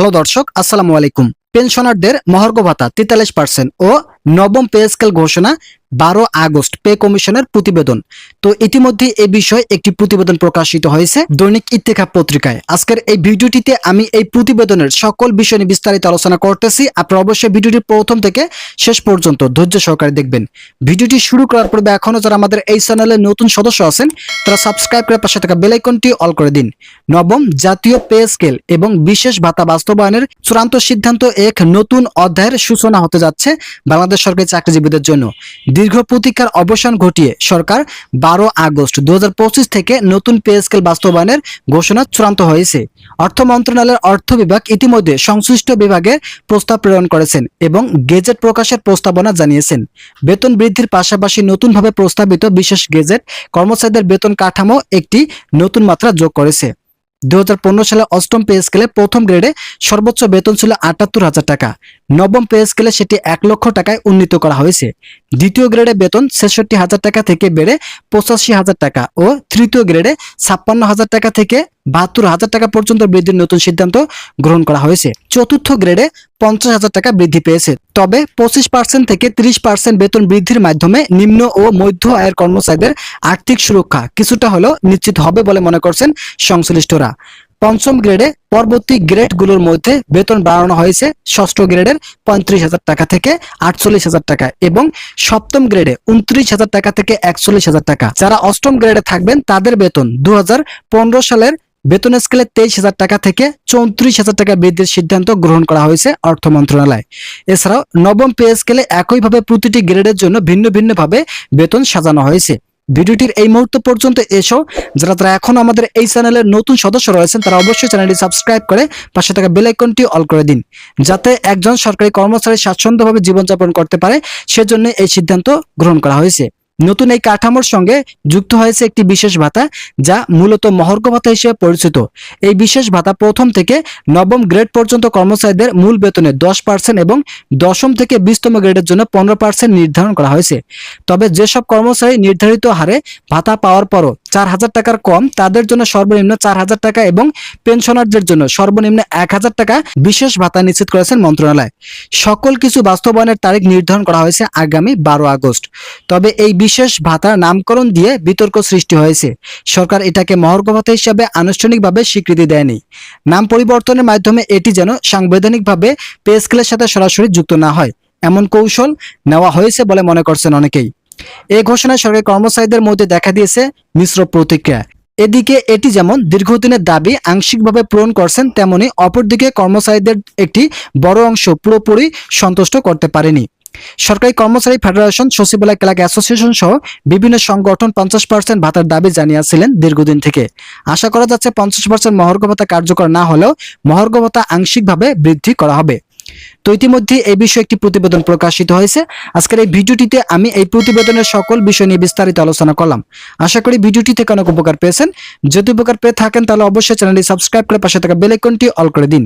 Hello দর্শক, আসসালামু আলাইকুম। পেনশনারদের মহার্ঘ ভাতা 43% ও নবম পে স্কেল ঘোষণা 12 আগস্ট পে কমিশনের প্রতিবেদন। তো ইতিমধ্যে এই বিষয়ে একটি প্রতিবেদন প্রকাশিত হয়েছে দৈনিক ইত্তেফাক পত্রিকায়। আজকের এই ভিডিওটিতে আমি এই প্রতিবেদনের সকল বিষয় নিয়ে বিস্তারিত আলোচনা করতেছি। আপনারা অবশ্যই ভিডিওটি প্রথম থেকে শেষ পর্যন্ত ধৈর্য সহকারে দেখবেন। ভিডিওটি শুরু করার পূর্বে এখনো যারা আমাদের এই চ্যানেলে নতুন সদস্য আছেন তারা সাবস্ক্রাইব করে পাশে থাকা বেল আইকনটি অল করে দিন। নবম জাতীয় পে স্কেল এবং বিশেষ ভাতা বাস্তবায়নের চূড়ান্ত সিদ্ধান্ত এক নতুন অধ্যায়ের সূচনা হতে যাচ্ছে বাংলাদেশ সরকারি চাকরিজীবীদের জন্য। দীর্ঘ প্রতীক্ষার অবসান ঘটিয়ে সরকার 12 আগস্ট 2025 থেকে নতুন পে স্কেল বাস্তবায়নের ঘোষণা চূড়ান্ত হয়েছে। অর্থ মন্ত্রণালয়ের অর্থ বিভাগ ইতিমধ্যে সংশ্লিষ্ট বিভাগে প্রস্তাব প্রেরণ করেছেন এবং গেজেট প্রকাশের প্রস্তাবনা জানিয়েছেন। বেতন বৃদ্ধির পাশাপাশি নতুনভাবে প্রস্তাবিত বিশেষ গেজেট কর্মচারীদের বেতন কাঠামো একটি নতুন মাত্রা যোগ করেছে। 2015 সালে অষ্টম পে স্কেলে প্রথম গ্রেডে সর্বোচ্চ বেতন ছিল ৭৮,০০০ টাকা। নবম পে স্কেলে সেটি ১ লক্ষ টাকায় উন্নীত করা হয়েছে। দ্বিতীয় গ্রেডে বেতন ৬৬,০০০ টাকা থেকে বেড়ে ৮৫,০০০ টাকা ও তৃতীয় গ্রেডে ৫৬,০০০ টাকা থেকে ৭২,০০০ টাকা পর্যন্ত বৃদ্ধির নতুন সিদ্ধান্ত গ্রহণ করা হয়েছে। চতুর্থ গ্রেডে ৫০,০০০ টাকা বৃদ্ধি পেয়েছে। তবে ২৫% থেকে ৩০% বেতন বৃদ্ধির মাধ্যমে নিম্ন ও মধ্য আয়ের কর্মচারীদের আর্থিক সুরক্ষা কিছুটা হলেও নিশ্চিত হবে বলে মনে করছেন সংশ্লিষ্টরা। পঞ্চম গ্রেডে পরবর্তী গ্রেডগুলোর মধ্যে বেতন বাড়ানো হয়েছে ষষ্ঠ গ্রেডের ৩৫,০০০ টাকা থেকে ৪৮,০০০ টাকা এবং সপ্তম গ্রেডে ২৯,০০০ টাকা থেকে ৪১,০০০ টাকা। যারা অষ্টম গ্রেডে থাকবেন তাদের বেতন ২০১৫ সালের বেতন স্কেলে ২৩,০০০ টাকা থেকে ৩৪,০০০ টাকা বৃদ্ধির সিদ্ধান্ত গ্রহণ করা হয়েছে অর্থ মন্ত্রণালয়। এছাড়াও নবম পে স্কেলে একইভাবে প্রতিটি গ্রেডের জন্য ভিন্ন ভিন্নভাবে বেতন সাজানো হয়েছে। ভিডিওটির এই মুহূর্ত পর্যন্ত এসো যারা এখনো আমাদের এই চ্যানেলের নতুন সদস্য রয়েছেন তারা অবশ্যই চ্যানেলটি সাবস্ক্রাইব করে পাশে থাকা বেল আইকনটি অল করে দিন, যাতে একজন সরকারি কর্মচারী স্বাচ্ছন্দ্যভাবে জীবনযাপন করতে পারে। সেজন্য এই সিদ্ধান্ত গ্রহণ করা হয়েছে। নতুন এই কাঠামোর সঙ্গে যুক্ত হয়েছে একটি বিশেষ ভাতা যা মূলত মহার্ঘ ভাতা হিসেবে পরিচিত। এই বিশেষ ভাতা প্রথম থেকে নবম গ্রেড পর্যন্ত কর্মচারীদের মূল বেতনের 10% এবং দশম থেকে 20তম গ্রেডের জন্য 15% নির্ধারণ করা হয়েছে। তবে যেসব কর্মচারী নির্ধারিত হারে ভাতা পাওয়ার পরও ৪,০০০ টাকার কম তাদের জন্য সর্বনিম্ন ৪,০০০ টাকা এবং পেনশনারদের জন্য সর্বনিম্ন ১,০০০ টাকা বিশেষ ভাতা নিশ্চিত করেছেন মন্ত্রণালয়। সকল কিছু বাস্তবায়নের তারিখ নির্ধারণ করা হয়েছে আগামী 12 আগস্ট। তবে এই বিশেষ ভাতার নামকরণ দিয়ে বিতর্ক সৃষ্টি হয়েছে। সরকার এটাকে মহার্ঘ ভাতা হিসাবে আনুষ্ঠানিকভাবে স্বীকৃতি দেয়নি। নাম পরিবর্তনের মাধ্যমে এটি যেন সাংবিধানিকভাবে পে স্কেলের সাথে সরাসরি যুক্ত না হয় এমন কৌশল নেওয়া হয়েছে বলে মনে করছেন অনেকেই। এই ঘোষণায় সরকারি কর্মচারীদের মধ্যে দেখা দিয়েছে মিশ্র প্রতিক্রিয়া। এদিকে এটি যেমন দীর্ঘদিনের দাবি আংশিকভাবে পূরণ করছেন, তেমনি অপরদিকে কর্মচারীদের একটি বড় অংশ পুরোপুরি সন্তুষ্ট করতে পারেনি। সরকারি কর্মচারী ফেডারেশন, সচিবালয় ক্লার্ক অ্যাসোসিয়েশন সহ বিভিন্ন সংগঠন 50% ভাতার দাবি জানিয়েছিলেন দীর্ঘদিন থেকে। আশা করা যাচ্ছে 50% মহার্ঘ ভাতা কার্যকর না হলেও মহার্ঘ ভাতা আংশিকভাবে বৃদ্ধি করা হবে। তো ইতিমধ্যে এই বিষয়ে একটি প্রতিবেদন প্রকাশিত হয়েছে। আজকের এই ভিডিওটিতে আমি এই প্রতিবেদনের সকল বিষয় নিয়ে বিস্তারিত আলোচনা করলাম। আশা করি ভিডিওটি থেকে অনেক উপকার পেয়েছেন। যদি উপকার পেয়ে থাকেন তাহলে অবশ্যই চ্যানেলটি সাবস্ক্রাইব করে পাশে থাকা বেল আইকনটি অল করে দিন।